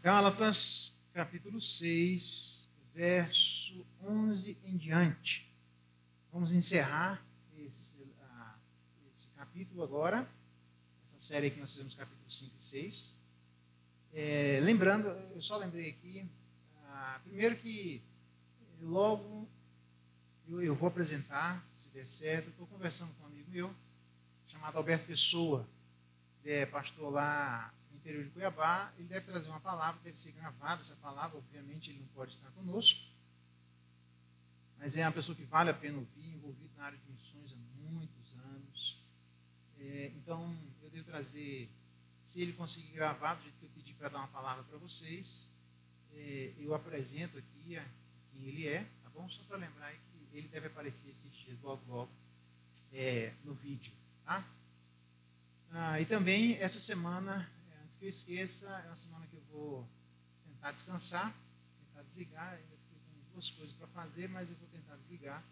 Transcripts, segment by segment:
Gálatas, capítulo 6, verso 11 em diante. Vamos encerrar esse capítulo agora, essa série que nós fizemos, capítulo 5 e 6. Lembrando, eu só lembrei aqui, primeiro que logo eu vou apresentar, se der certo. Eu estou conversando com um amigo meu, chamado Alberto Pessoa, ele é pastor lá no interior de Cuiabá. Ele deve trazer uma palavra, deve ser gravada essa palavra, obviamente ele não pode estar conosco, mas é uma pessoa que vale a pena ouvir, envolvido na área de missões há muitos anos. Então eu devo trazer, se ele conseguir gravar do jeito que eu pedi para dar uma palavra para vocês, eu apresento aqui quem ele é, tá bom? Só para lembrar aí que ele deve aparecer esses dias logo no vídeo, tá? E também essa semana, antes que eu esqueça, é uma semana que eu vou tentar descansar, tentar desligar. Ainda fiquei com duas coisas para fazer, mas eu vou tentar desligar.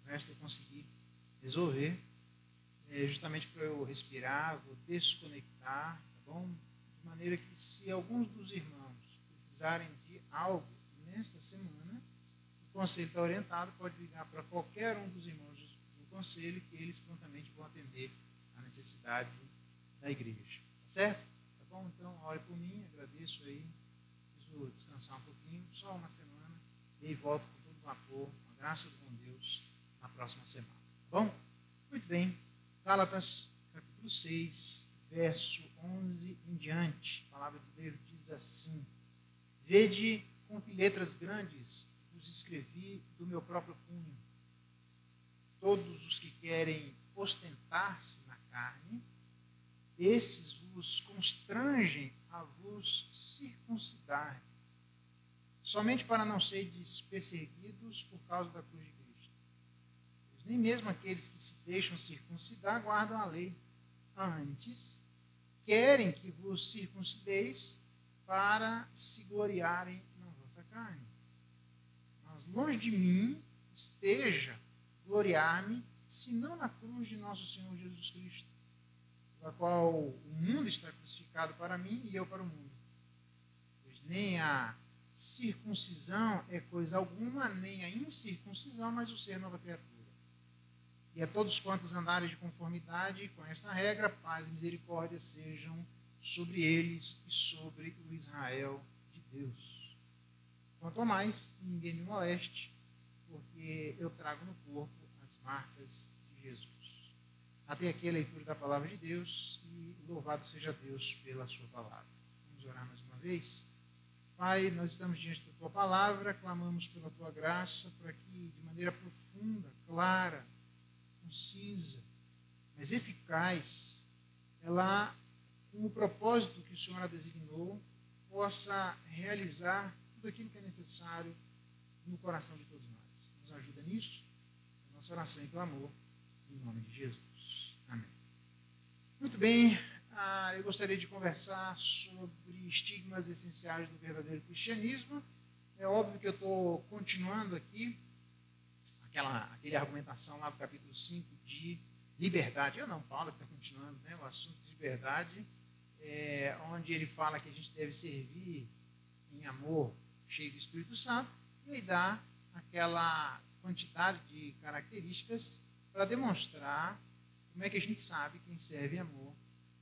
O resto eu consegui resolver, justamente para eu respirar, vou desconectar, tá bom? De maneira que, se alguns dos irmãos precisarem de algo nesta semana, o conselho está orientado, pode ligar para qualquer um dos irmãos do conselho, que eles prontamente vão atender a necessidade da igreja, tá certo? Tá bom? Então, ore por mim, agradeço aí, preciso descansar um pouquinho, só uma semana, e aí volto com todo vapor, com a graça de bom Deus, na próxima semana, tá bom? Muito bem, Gálatas, capítulo 6, verso 11 em diante, a palavra de Deus diz assim: Vede com que letras grandes vos escrevi do meu próprio punho. Todos os que querem ostentar-se na carne, esses vos constrangem a vos circuncidar, somente para não serdes perseguidos por causa da cruz de Cristo. Pois nem mesmo aqueles que se deixam circuncidar guardam a lei. Antes, querem que vos circuncideis para se gloriarem na vossa carne. Mas longe de mim esteja gloriar-me, senão na cruz de nosso Senhor Jesus Cristo, pela qual o mundo está crucificado para mim e eu para o mundo. Pois nem a circuncisão é coisa alguma, nem a incircuncisão, mas o ser nova criatura. E a todos quantos andarem de conformidade com esta regra, paz e misericórdia sejam sobre eles e sobre o Israel de Deus. Quanto ao mais, ninguém me moleste, porque eu trago no corpo as marcas de Jesus. Até aqui a leitura da palavra de Deus, e louvado seja Deus pela sua palavra. Vamos orar mais uma vez. Pai, nós estamos diante da tua palavra, clamamos pela tua graça, para que de maneira profunda, clara, concisa, mas eficaz, ela, com o propósito que o Senhor a designou, possa realizar tudo aquilo que é necessário no coração de todos nós. Nos ajuda nisso, nossa oração e clamor, em nome de Jesus. Amém. Muito bem, eu gostaria de conversar sobre estigmas essenciais do verdadeiro cristianismo. É óbvio que eu estou continuando aqui aquela argumentação lá do capítulo 5 de liberdade. Eu não, Paulo que está continuando, né, o assunto de liberdade, onde ele fala que a gente deve servir em amor, cheio do Espírito Santo, e aí dá aquela quantidade de características para demonstrar como é que a gente sabe quem serve em amor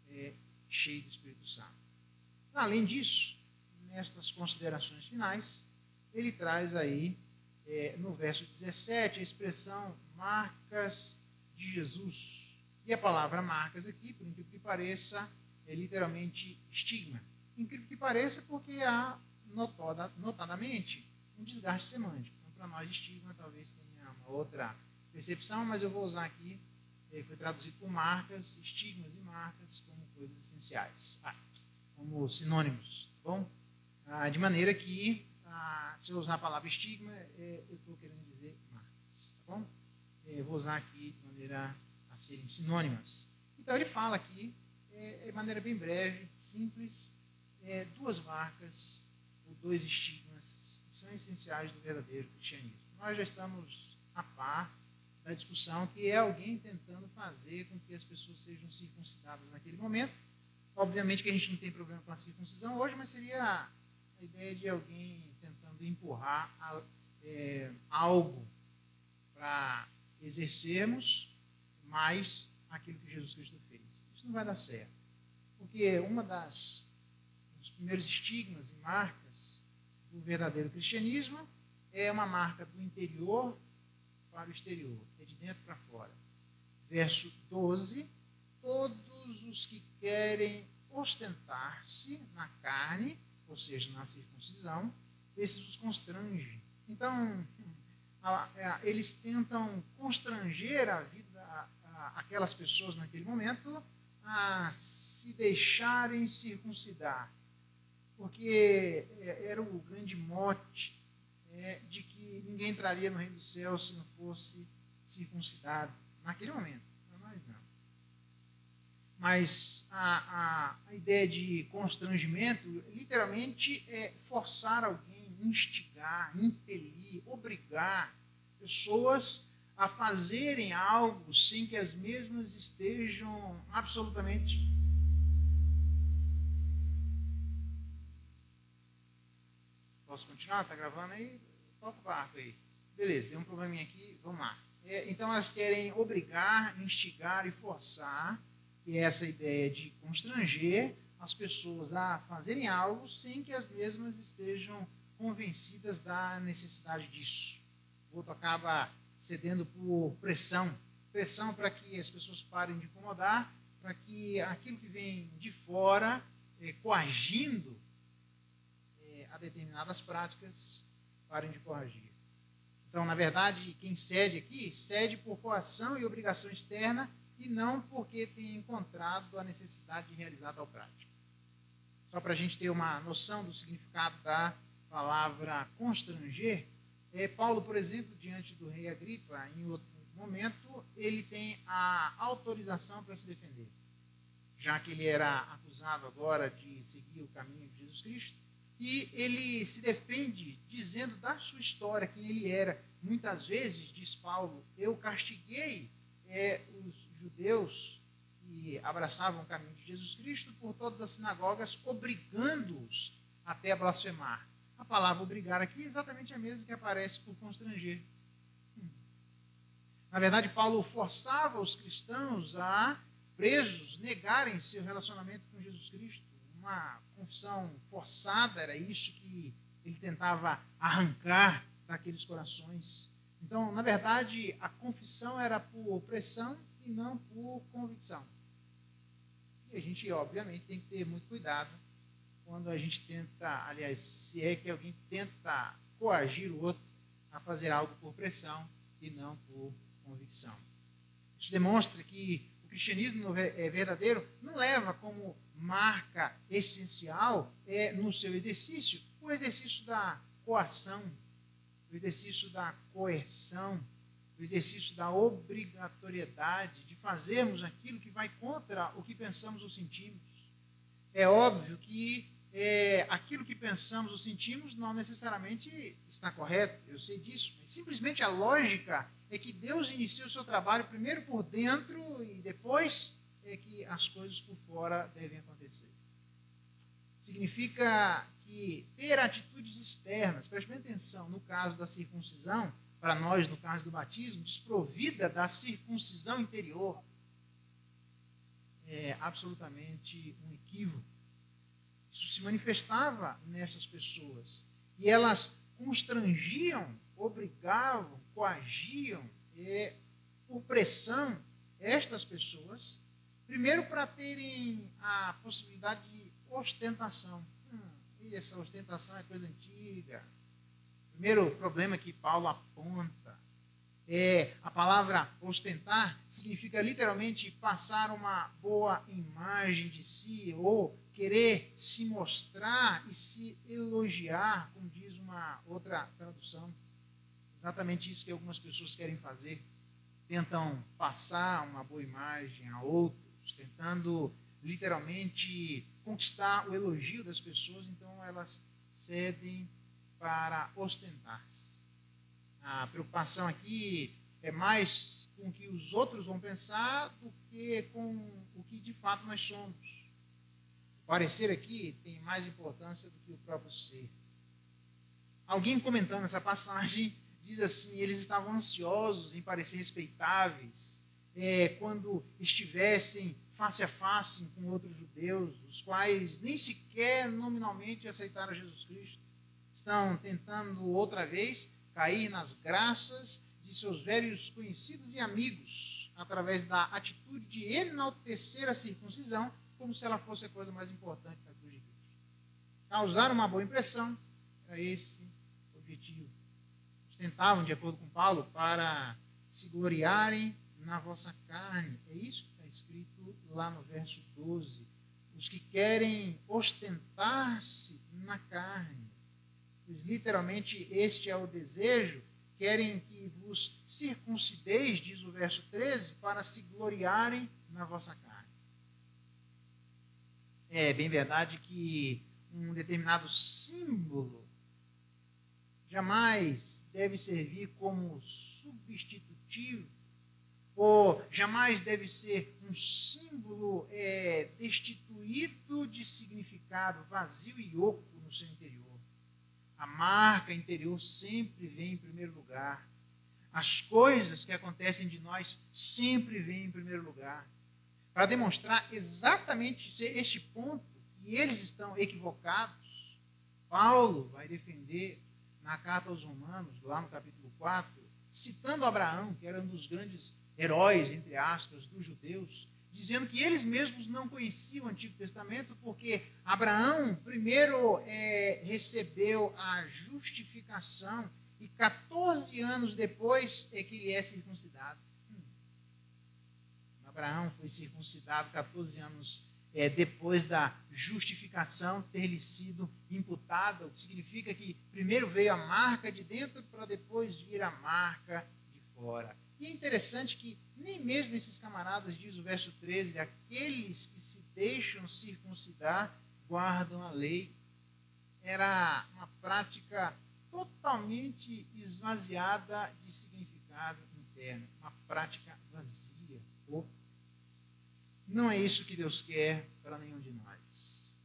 é cheio do Espírito Santo. Além disso, nestas considerações finais, ele traz aí, no verso 17, a expressão marcas de Jesus. E a palavra marcas aqui, por incrível que pareça, é literalmente estigma. Incrível que pareça, porque há notadamente um desgaste semântico. Então, para nós, estigma talvez tenha uma outra percepção, mas eu vou usar aqui, foi traduzido por marcas, estigmas e marcas como coisas essenciais, como sinônimos, tá bom? De maneira que, se eu usar a palavra estigma, eu estou querendo dizer marcas, tá bom? Eu vou usar aqui de maneira a serem sinônimas. Então, ele fala aqui, de maneira bem breve, simples, duas marcas ou dois estigmas que são essenciais do verdadeiro cristianismo. Nós já estamos a par da discussão que é alguém tentando fazer com que as pessoas sejam circuncidadas naquele momento. Obviamente que a gente não tem problema com a circuncisão hoje, mas seria a ideia de alguém tentando empurrar algo para exercermos mais aquilo que Jesus Cristo fez. Isso não vai dar certo. Porque dos primeiros estigmas e marcas do verdadeiro cristianismo é uma marca do interior para o exterior, é de dentro para fora. Verso 12, todos os que querem ostentar-se na carne, ou seja, na circuncisão, esses os constrangem. Então, eles tentam constranger a vida, aquelas pessoas naquele momento, a se deixarem circuncidar. Porque era o grande mote de que ninguém entraria no reino do céu se não fosse circuncidado. Naquele momento, para nós não. Mas a ideia de constrangimento, literalmente, é forçar alguém, instigar, impelir, obrigar pessoas a fazerem algo sem que as mesmas estejam absolutamente... Posso continuar? Está gravando aí? Toca o barco aí. Beleza, tem um probleminha aqui, vamos lá. Então elas querem obrigar, instigar e forçar, que é essa ideia de constranger as pessoas a fazerem algo sem que as mesmas estejam convencidas da necessidade disso. O outro acaba cedendo por pressão para que as pessoas parem de incomodar, para que aquilo que vem de fora, coagindo a determinadas práticas, parem de coagir. Então, na verdade, quem cede aqui, cede por coação e obrigação externa e não porque tem encontrado a necessidade de realizar tal prática. Só para a gente ter uma noção do significado da palavra constranger, Paulo, por exemplo, diante do rei Agripa, em outro momento, ele tem a autorização para se defender, já que ele era acusado agora de seguir o caminho de Jesus Cristo, e ele se defende dizendo da sua história, quem ele era. Muitas vezes, diz Paulo, eu castiguei os judeus que abraçavam o caminho de Jesus Cristo por todas as sinagogas, obrigando-os até a blasfemar. A palavra obrigar aqui é exatamente a mesma que aparece por constranger. Na verdade, Paulo forçava os cristãos a, presos, negarem seu relacionamento com Jesus Cristo. Uma confissão forçada, era isso que ele tentava arrancar daqueles corações. Então, na verdade, a confissão era por pressão e não por convicção. E a gente, obviamente, tem que ter muito cuidado quando a gente tenta, aliás, se é que alguém tenta coagir o outro a fazer algo por pressão e não por convicção. Isso demonstra que o cristianismo verdadeiro não leva como marca essencial no seu exercício o exercício da coação, o exercício da coerção, o exercício da obrigatoriedade de fazermos aquilo que vai contra o que pensamos ou sentimos. É óbvio que aquilo que pensamos ou sentimos não necessariamente está correto, eu sei disso, mas simplesmente a lógica é que Deus inicia o seu trabalho primeiro por dentro e depois é que as coisas por fora devem acontecer. Significa que ter atitudes externas, preste bem atenção, no caso da circuncisão, para nós, no caso do batismo, desprovida da circuncisão interior, é absolutamente um equívoco. Isso se manifestava nessas pessoas. E elas constrangiam, obrigavam, coagiam, por pressão, estas pessoas, primeiro para terem a possibilidade de ostentação. E essa ostentação é coisa antiga. O primeiro problema que Paulo aponta a palavra ostentar significa literalmente passar uma boa imagem de si ou querer se mostrar e se elogiar, como diz uma outra tradução. Exatamente isso que algumas pessoas querem fazer. Tentam passar uma boa imagem a outros, tentando literalmente conquistar o elogio das pessoas, então elas cedem para ostentar-se. A preocupação aqui é mais com o que os outros vão pensar do que com o que de fato nós somos. parecer aqui tem mais importância do que o próprio ser. Alguém comentando essa passagem diz assim: eles estavam ansiosos em parecer respeitáveis quando estivessem face a face com outros judeus, os quais nem sequer nominalmente aceitaram Jesus Cristo. Estão tentando outra vez cair nas graças de seus velhos conhecidos e amigos, através da atitude de enaltecer a circuncisão como se ela fosse a coisa mais importante da cruz de Cristo. Causar uma boa impressão era esse o objetivo. Eles tentavam, de acordo com Paulo, para se gloriarem na vossa carne. É isso que está escrito lá no verso 12. Os que querem ostentar-se na carne. Pois literalmente este é o desejo, querem que vos circuncideis, diz o verso 13, para se gloriarem na vossa carne. É bem verdade que um determinado símbolo jamais deve servir como substitutivo, ou jamais deve ser um símbolo destituído de significado, vazio e oco no seu interior. A marca interior sempre vem em primeiro lugar. As coisas que acontecem de nós sempre vêm em primeiro lugar. Para demonstrar exatamente este ponto, que eles estão equivocados, Paulo vai defender na carta aos Romanos, lá no capítulo 4, citando Abraão, que era um dos grandes heróis, entre aspas, dos judeus, dizendo que eles mesmos não conheciam o Antigo Testamento, porque Abraão primeiro recebeu a justificação e 14 anos depois é que ele é circuncidado. Abraão foi circuncidado 14 anos depois da justificação ter lhe sido imputada, o que significa que primeiro veio a marca de dentro para depois vir a marca de fora. E é interessante que nem mesmo esses camaradas, diz o verso 13, aqueles que se deixam circuncidar guardam a lei. Era uma prática totalmente esvaziada de significado interno, uma prática vazia. Não é isso que Deus quer para nenhum de nós.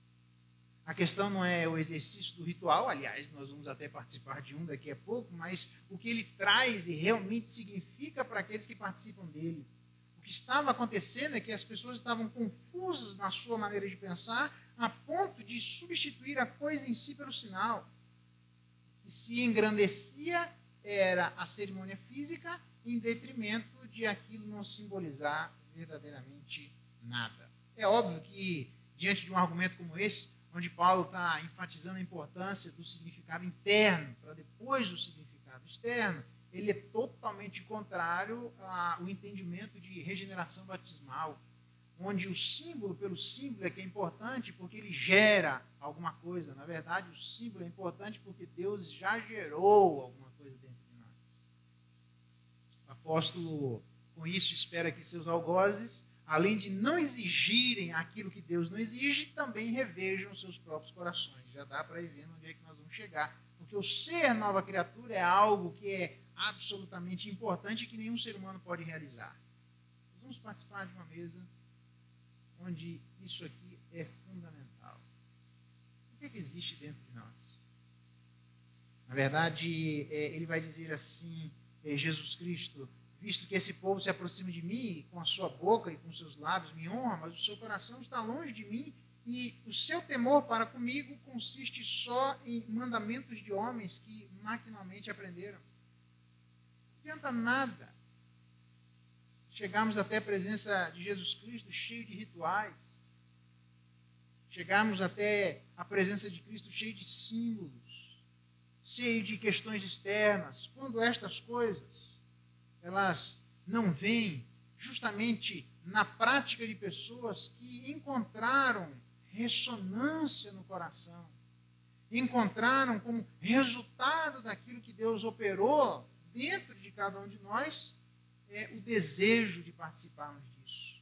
A questão não é o exercício do ritual, aliás, nós vamos até participar de um daqui a pouco, mas o que ele traz e realmente significa para aqueles que participam dele. O que estava acontecendo é que as pessoas estavam confusas na sua maneira de pensar, a ponto de substituir a coisa em si pelo sinal. O que se engrandecia era a cerimônia física, em detrimento de aquilo não simbolizar verdadeiramente nada. É óbvio que, diante de um argumento como esse, onde Paulo está enfatizando a importância do significado interno para depois do significado externo, ele é totalmente contrário ao entendimento de regeneração batismal, onde o símbolo pelo símbolo é que é importante porque ele gera alguma coisa. Na verdade, o símbolo é importante porque Deus já gerou alguma coisa dentro de nós. O apóstolo, com isso, espera que seus algozes, além de não exigirem aquilo que Deus não exige, também revejam seus próprios corações. Já dá para ir vendo onde é que nós vamos chegar. Porque o ser nova criatura é algo que é absolutamente importante e que nenhum ser humano pode realizar. Nós vamos participar de uma mesa onde isso aqui é fundamental. O que é que existe dentro de nós? Na verdade, ele vai dizer assim, Jesus Cristo: visto que esse povo se aproxima de mim, e com a sua boca e com seus lábios me honra, mas o seu coração está longe de mim, e o seu temor para comigo consiste só em mandamentos de homens que maquinalmente aprenderam. Não adianta nada chegarmos até a presença de Jesus Cristo cheio de rituais, chegarmos até a presença de Cristo cheio de símbolos, cheio de questões externas, quando estas coisas elas não vêm justamente na prática de pessoas que encontraram ressonância no coração, encontraram como resultado daquilo que Deus operou dentro de cada um de nós o desejo de participarmos disso.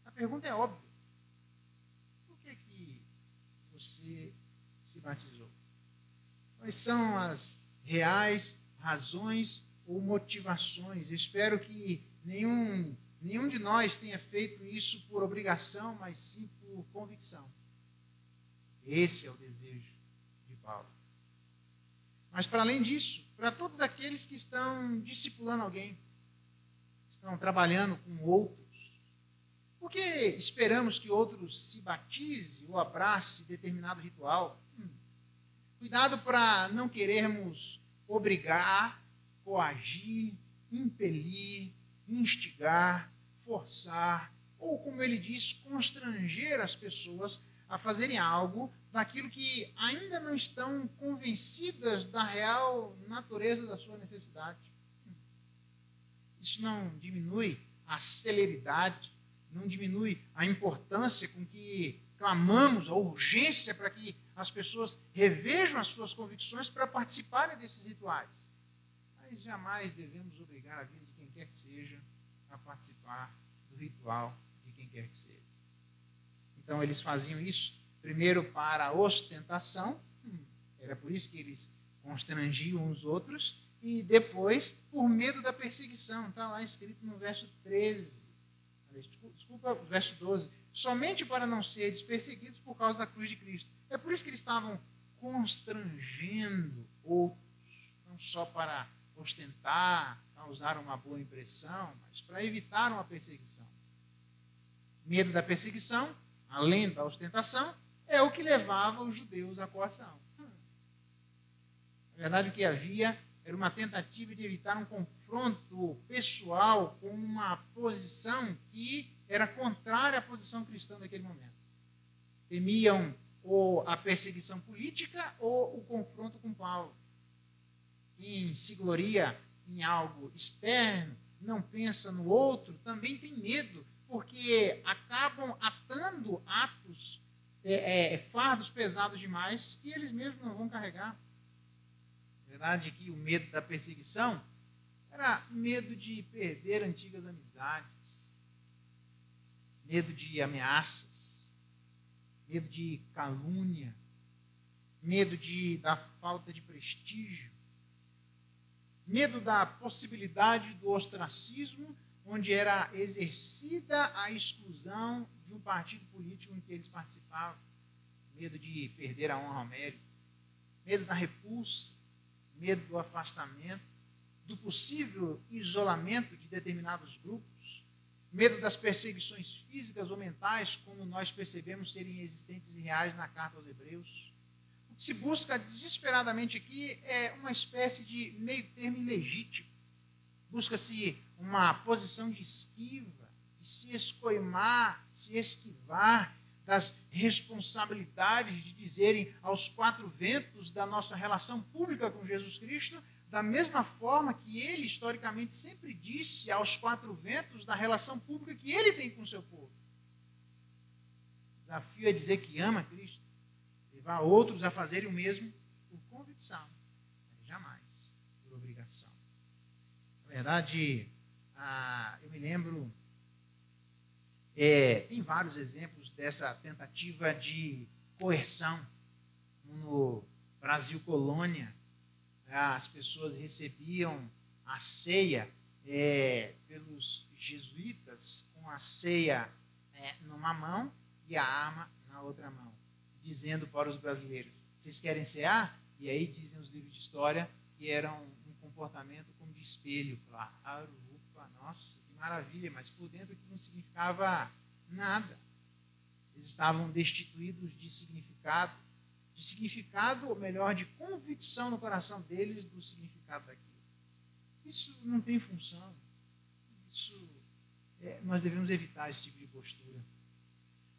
A pergunta é óbvia. Por que você se batizou? Quais são as reais razões ou motivações? Espero que nenhum de nós tenha feito isso por obrigação, mas sim por convicção. Esse é o desejo de Paulo. Mas, para além disso, para todos aqueles que estão discipulando alguém, estão trabalhando com outros, por que esperamos que outros se batize ou abrace determinado ritual? Cuidado para não querermos obrigar, coagir, impelir, instigar, forçar, ou, como ele diz, constranger as pessoas a fazerem algo daquilo que ainda não estão convencidas da real natureza da sua necessidade. Isso não diminui a celeridade, não diminui a importância com que clamamos, a urgência para que as pessoas revejam as suas convicções para participarem desses rituais. Mas jamais devemos obrigar a vida de quem quer que seja a participar do ritual de quem quer que seja. Então, eles faziam isso, primeiro para a ostentação, era por isso que eles constrangiam os outros, e depois por medo da perseguição. Está lá escrito no verso 13, desculpa, verso 12, somente para não serem perseguidos por causa da cruz de Cristo. É por isso que eles estavam constrangendo outros, não só para ostentar, causar uma boa impressão, mas para evitar uma perseguição. Medo da perseguição, além da ostentação, é o que levava os judeus à coação. Na verdade, o que havia era uma tentativa de evitar um confronto pessoal com uma posição que era contrária à posição cristã daquele momento. Temiam ou a perseguição política ou o confronto com Paulo. Quem se gloria em algo externo, não pensa no outro, também tem medo, porque acabam atando atos, fardos pesados demais que eles mesmos não vão carregar. A verdade é que o medo da perseguição era medo de perder antigas amizades, medo de ameaças, medo de calúnia, medo da falta de prestígio, medo da possibilidade do ostracismo, onde era exercida a exclusão de um partido político em que eles participavam, medo de perder a honra ao mérito, medo da repulsa, medo do afastamento, do possível isolamento de determinados grupos, medo das perseguições físicas ou mentais, como nós percebemos serem existentes e reais na carta aos Hebreus. O que se busca desesperadamente aqui é uma espécie de meio termo ilegítimo. Busca-se uma posição de esquiva, de se escoimar, se esquivar das responsabilidades de dizerem aos quatro ventos da nossa relação pública com Jesus Cristo, da mesma forma que ele, historicamente, sempre disse aos quatro ventos da relação pública que ele tem com o seu povo. O desafio é dizer que ama Cristo, levar outros a fazerem o mesmo por convicção, mas jamais por obrigação. Na verdade, eu me lembro, tem vários exemplos dessa tentativa de coerção. No Brasil colônia, as pessoas recebiam a ceia pelos jesuítas, com a ceia numa mão e a arma na outra mão, dizendo para os brasileiros: vocês querem cear? E aí dizem os livros de história que era um comportamento como de espelho. Claro, ufa, nossa, que maravilha, mas por dentro que não significava nada. Eles estavam destituídos de significado, ou melhor, de convicção no coração deles do significado daquilo. Isso não tem função. Nós devemos evitar esse tipo de postura.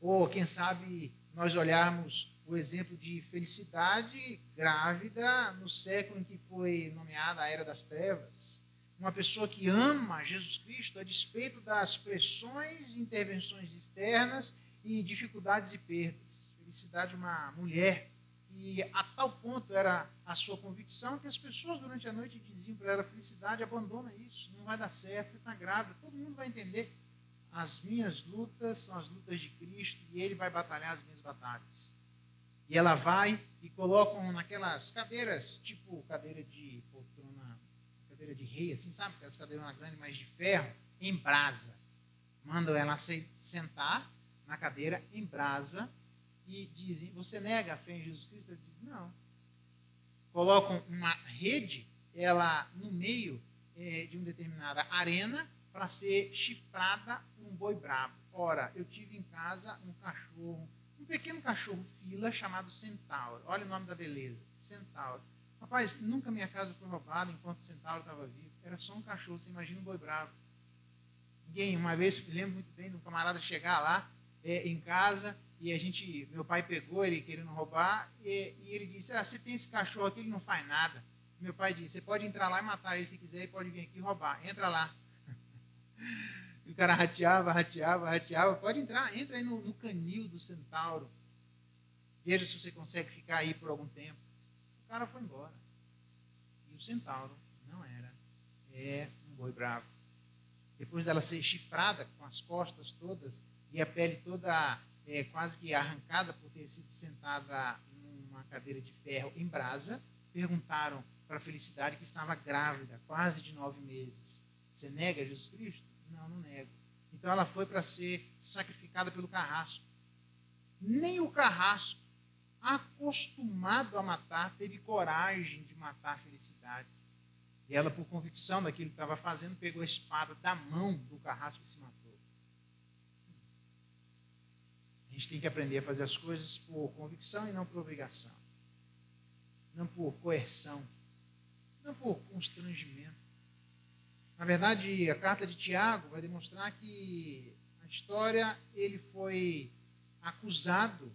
Ou, quem sabe, nós olharmos o exemplo de Felicidade grávida no século em que foi nomeada a Era das Trevas. Uma pessoa que ama Jesus Cristo a despeito das pressões, intervenções externas e dificuldades e perdas. Felicidade, uma mulher, e a tal ponto era a sua convicção que as pessoas durante a noite diziam para ela: Felicidade, abandona isso, não vai dar certo, você está grávida, todo mundo vai entender. As minhas lutas são as lutas de Cristo e Ele vai batalhar as minhas batalhas. E ela vai e colocam naquelas cadeiras, tipo cadeira de poltrona, cadeira de rei, assim, sabe? Aquelas cadeiras grandes, mas de ferro, em brasa. Mandam ela sentar na cadeira em brasa e dizem, você nega a fé em Jesus Cristo? Ele diz, não. Colocam uma rede, ela no meio de uma determinada arena, para ser chifrada por um boi bravo. Ora, eu tive em casa um cachorro, um pequeno cachorro fila chamado Centauro. Olha o nome da beleza, Centauro. Rapaz, nunca minha casa foi roubada enquanto o Centauro estava vivo. Era só um cachorro, você imagina um boi bravo. Uma vez, me lembro muito bem de um camarada chegar lá em casa e meu pai pegou ele querendo roubar e ele disse, você tem esse cachorro aqui, ele não faz nada. Meu pai disse, você pode entrar lá e matar ele se quiser e pode vir aqui roubar. Entra lá. E o cara rateava, pode entrar, entra aí no canil do Centauro. Veja se você consegue ficar aí por algum tempo. O cara foi embora. E o Centauro não era um boi bravo. Depois dela ser chifrada com as costas todas e a pele toda quase que arrancada por ter sido sentada numa cadeira de ferro em brasa, perguntaram para a Felicidade que estava grávida, quase de 9 meses. Você nega Jesus Cristo? Não, não nego. Então ela foi para ser sacrificada pelo carrasco. Nem o carrasco, acostumado a matar, teve coragem de matar a Felicidade. E ela, por convicção daquilo que estava fazendo, pegou a espada da mão do carrasco e se matou. A gente tem que aprender a fazer as coisas por convicção e não por obrigação. Não por coerção. Não por constrangimento. Na verdade, a carta de Tiago vai demonstrar que na história ele foi acusado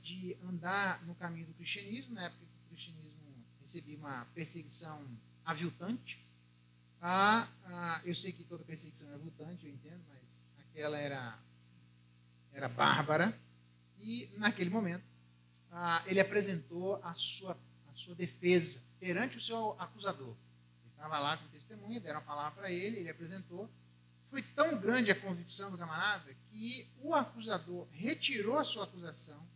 de andar no caminho do cristianismo, na época que o cristianismo recebia uma perseguição aviltante. Eu sei que toda perseguição é aviltante, eu entendo, mas aquela era bárbara. E naquele momento ele apresentou a sua defesa perante o seu acusador. Ele estava lá com testemunha, deram a palavra para ele, ele apresentou. Foi tão grande a convicção do camarada que o acusador retirou a sua acusação,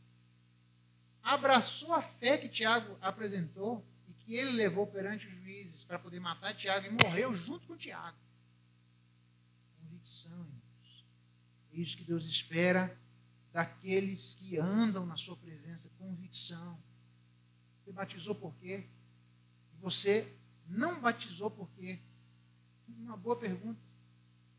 abraçou a fé que Tiago apresentou e que ele levou perante os juízes para poder matar Tiago e morreu junto com Tiago. Convicção, irmãos. É isso que Deus espera daqueles que andam na sua presença. Convicção. Você batizou por quê? E você não batizou por quê? Uma boa pergunta.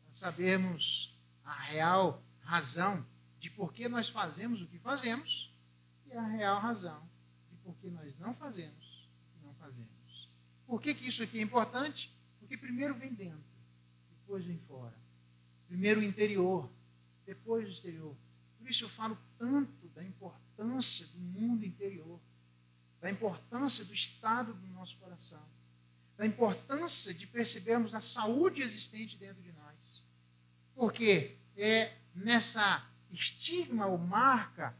Para sabermos a real razão de por que nós fazemos o que fazemos e a real razão de por que nós não fazemos o que não fazemos. Por que isso aqui é importante? Porque primeiro vem dentro, depois vem fora. Primeiro o interior, depois o exterior. Por isso eu falo tanto da importância do mundo interior, da importância do estado do nosso coração, da importância de percebermos a saúde existente dentro de nós. Porque nessa estigma ou marca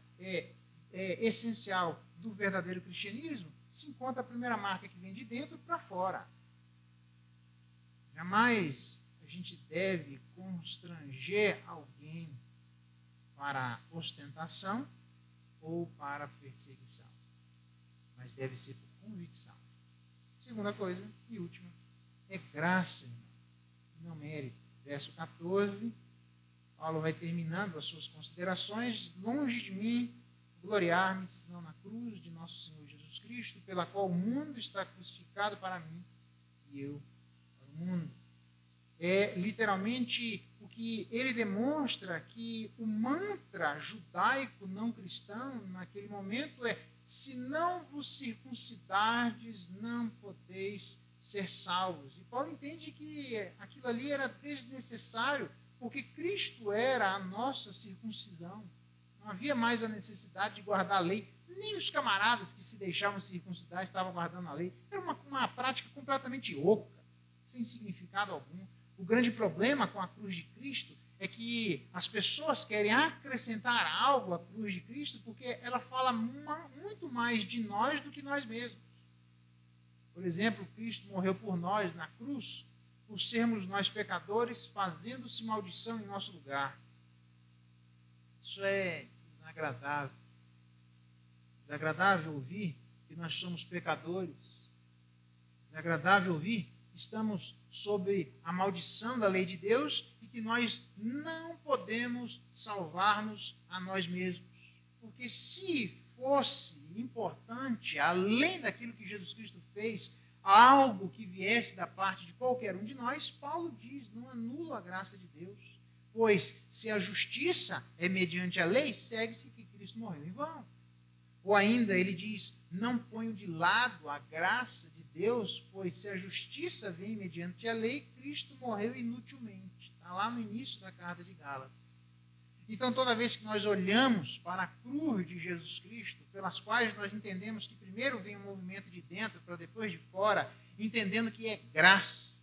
essencial do verdadeiro cristianismo, se encontra a primeira marca que vem de dentro para fora. Jamais a gente deve constranger alguém para ostentação ou para perseguição, mas deve ser por convicção. Segunda coisa e última é graça, irmão, não mérito. Verso 14, Paulo vai terminando as suas considerações. Longe de mim gloriar-me, senão na cruz de nosso Senhor Jesus Cristo, pela qual o mundo está crucificado para mim e eu para o mundo. É literalmente o que ele demonstra que o mantra judaico não cristão naquele momento é: se não vos circuncidardes, não podeis ser salvos. E Paulo entende que aquilo ali era desnecessário, porque Cristo era a nossa circuncisão. Não havia mais a necessidade de guardar a lei. Nem os camaradas que se deixavam circuncidar estavam guardando a lei. Era uma prática completamente oca, sem significado algum. O grande problema com a cruz de Cristo é que as pessoas querem acrescentar algo à cruz de Cristo porque ela fala muito mais de nós do que nós mesmos. Por exemplo, Cristo morreu por nós na cruz, por sermos nós pecadores, fazendo-se maldição em nosso lugar. Isso é desagradável. Desagradável ouvir que nós somos pecadores. Desagradável ouvir que estamos sob a maldição da lei de Deus e que nós não podemos salvar-nos a nós mesmos. Porque se fosse importante, além daquilo que Jesus Cristo fez, algo que viesse da parte de qualquer um de nós, Paulo diz, não anulo a graça de Deus. Pois se a justiça é mediante a lei, segue-se que Cristo morreu em vão. Ou ainda ele diz, não ponho de lado a graça de Deus, pois se a justiça vem mediante a lei, Cristo morreu inutilmente. Está lá no início da carta de Gálatas. Então, toda vez que nós olhamos para a cruz de Jesus Cristo, pelas quais nós entendemos que primeiro vem um movimento de dentro para depois de fora, entendendo que é graça,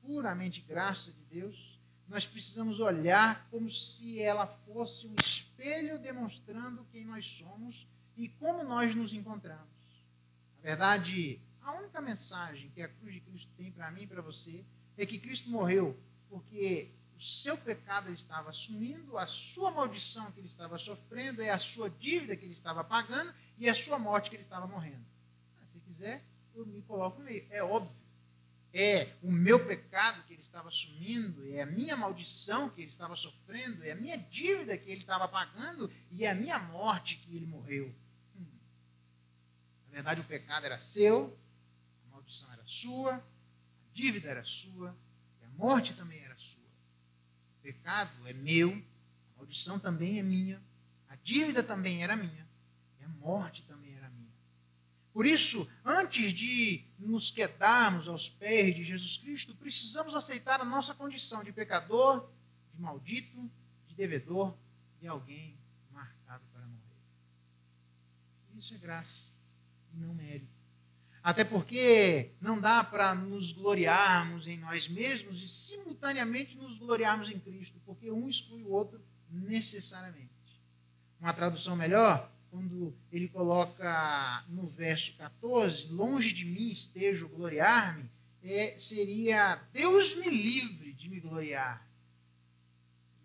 puramente graça de Deus, nós precisamos olhar como se ela fosse um espelho demonstrando quem nós somos e como nós nos encontramos. Na verdade, a única mensagem que a cruz de Cristo tem para mim e para você é que Cristo morreu porque o seu pecado ele estava assumindo, a sua maldição que ele estava sofrendo, é a sua dívida que ele estava pagando e a sua morte que ele estava morrendo. Se quiser, eu me coloco no meio. É óbvio. É o meu pecado que ele estava assumindo, é a minha maldição que ele estava sofrendo, é a minha dívida que ele estava pagando e é a minha morte que ele morreu. Na verdade, o pecado era seu, a maldição era sua, a dívida era sua e a morte também era sua. O pecado é meu, a maldição também é minha, a dívida também era minha e a morte também era minha. Por isso, antes de nos quedarmos aos pés de Jesus Cristo, precisamos aceitar a nossa condição de pecador, de maldito, de devedor, de alguém marcado para morrer. Isso é graça e não mérito. Até porque não dá para nos gloriarmos em nós mesmos e simultaneamente nos gloriarmos em Cristo, porque um exclui o outro necessariamente. Uma tradução melhor, quando ele coloca no verso 14, longe de mim esteja o gloriar-me, seria Deus me livre de me gloriar.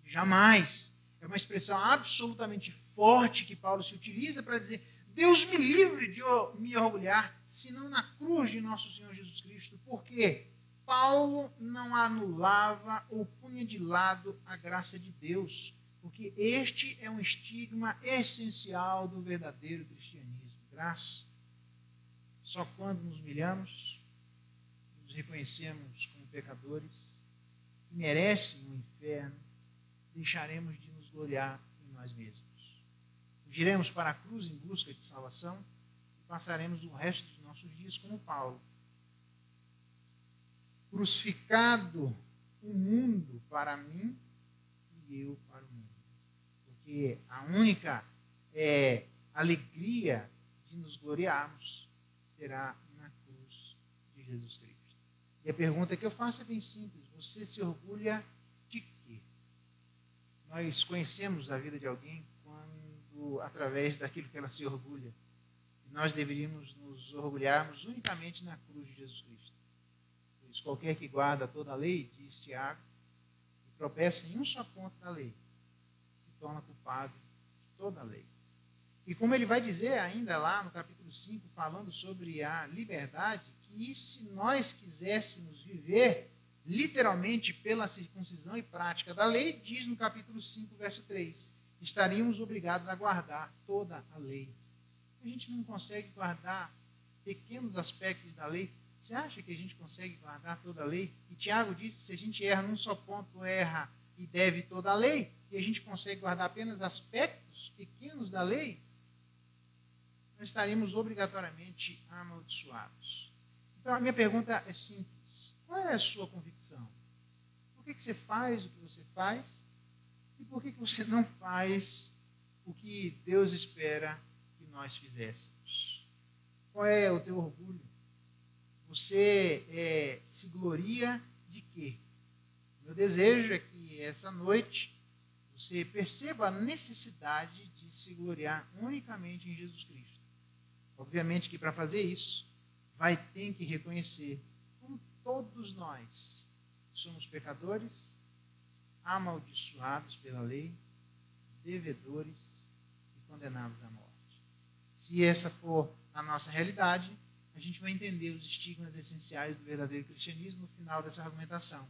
Jamais. É uma expressão absolutamente forte que Paulo se utiliza para dizer Deus me livre de me orgulhar, senão na cruz de nosso Senhor Jesus Cristo. Por quê? Paulo não anulava ou punha de lado a graça de Deus, porque este é um estigma essencial do verdadeiro cristianismo. Graça. Só quando nos humilhamos, nos reconhecemos como pecadores, que merecem o inferno, deixaremos de nos gloriar em nós mesmos. Fugiremos para a cruz em busca de salvação e passaremos o resto dos nossos dias como Paulo. Crucificado o mundo para mim e eu para o mundo. Porque a única alegria de nos gloriarmos será na cruz de Jesus Cristo. E a pergunta que eu faço é bem simples. Você se orgulha de quê? Nós conhecemos a vida de alguém através daquilo que ela se orgulha. Nós deveríamos nos orgulharmos unicamente na cruz de Jesus Cristo. Pois qualquer que guarda toda a lei, diz Tiago, e tropeça em um só ponto da lei, se torna culpado de toda a lei. E como ele vai dizer ainda lá no capítulo 5, falando sobre a liberdade, que se nós quiséssemos viver literalmente pela circuncisão e prática da lei, diz no capítulo 5, verso 3, estaríamos obrigados a guardar toda a lei. A gente não consegue guardar pequenos aspectos da lei. Você acha que a gente consegue guardar toda a lei? E Tiago diz que se a gente erra num só ponto, erra e deve toda a lei, e a gente consegue guardar apenas aspectos pequenos da lei, nós estaremos obrigatoriamente amaldiçoados. Então, a minha pergunta é simples. Qual é a sua convicção? Por que você faz o que você faz? E por que você não faz o que Deus espera que nós fizéssemos? Qual é o teu orgulho? Você se gloria de quê? Meu desejo é que essa noite você perceba a necessidade de se gloriar unicamente em Jesus Cristo. Obviamente que para fazer isso, vai ter que reconhecer como todos nós somos pecadores, amaldiçoados pela lei, devedores e condenados à morte. Se essa for a nossa realidade, a gente vai entender os estigmas essenciais do verdadeiro cristianismo no final dessa argumentação.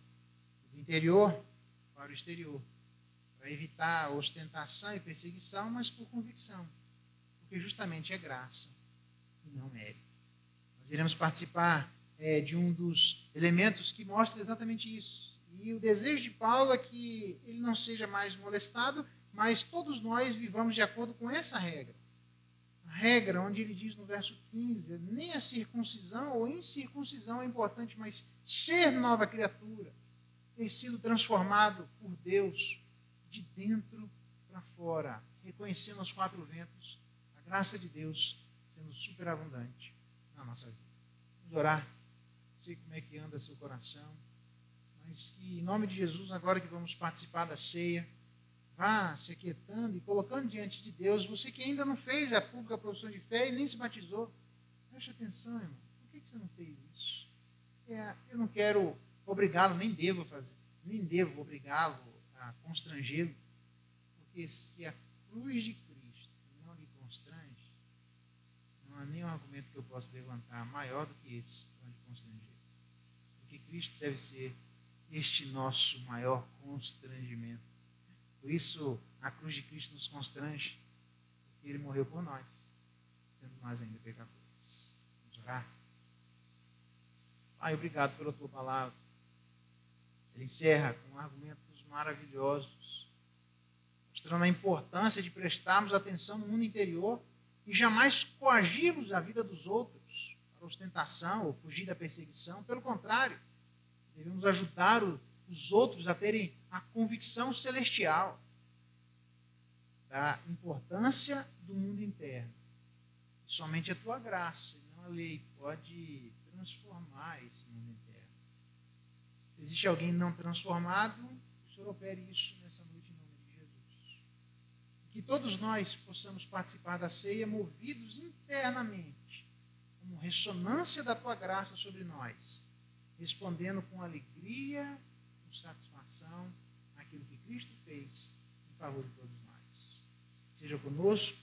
Do interior para o exterior, para evitar ostentação e perseguição, mas por convicção. porque justamente é graça e não mérito. Nós iremos participar de um dos elementos que mostra exatamente isso. E o desejo de Paulo é que ele não seja mais molestado, mas todos nós vivamos de acordo com essa regra. A regra onde ele diz no verso 15, nem a circuncisão ou incircuncisão é importante, mas ser nova criatura, ter sido transformado por Deus de dentro para fora, reconhecendo aos quatro ventos a graça de Deus sendo superabundante na nossa vida. Vamos orar. Não sei como é que anda seu coração, mas que em nome de Jesus, agora que vamos participar da ceia, vá se aquietando e colocando diante de Deus. Você que ainda não fez a pública profissão de fé e nem se batizou, preste atenção, irmão. Por que você não fez isso? Eu não quero obrigá-lo, nem devo obrigá-lo a constrangê-lo, porque se a cruz de Cristo não lhe constrange, não há nenhum argumento que eu possa levantar maior do que esse para lhe constranger. Porque Cristo deve ser este nosso maior constrangimento. Por isso, a cruz de Cristo nos constrange, porque Ele morreu por nós, sendo nós ainda pecadores. Vamos orar? Pai, obrigado pela Tua palavra. Ele encerra com argumentos maravilhosos, mostrando a importância de prestarmos atenção no mundo interior e jamais coagirmos a vida dos outros para ostentação ou fugir da perseguição. Pelo contrário, devemos ajudar os outros a terem a convicção celestial da importância do mundo interno. Somente a Tua graça e não a lei pode transformar esse mundo interno. Se existe alguém não transformado, o Senhor opere isso nessa noite em nome de Jesus. Que todos nós possamos participar da ceia movidos internamente, como ressonância da Tua graça sobre nós, respondendo com alegria, com satisfação, aquilo que Cristo fez em favor de todos nós. Seja conosco,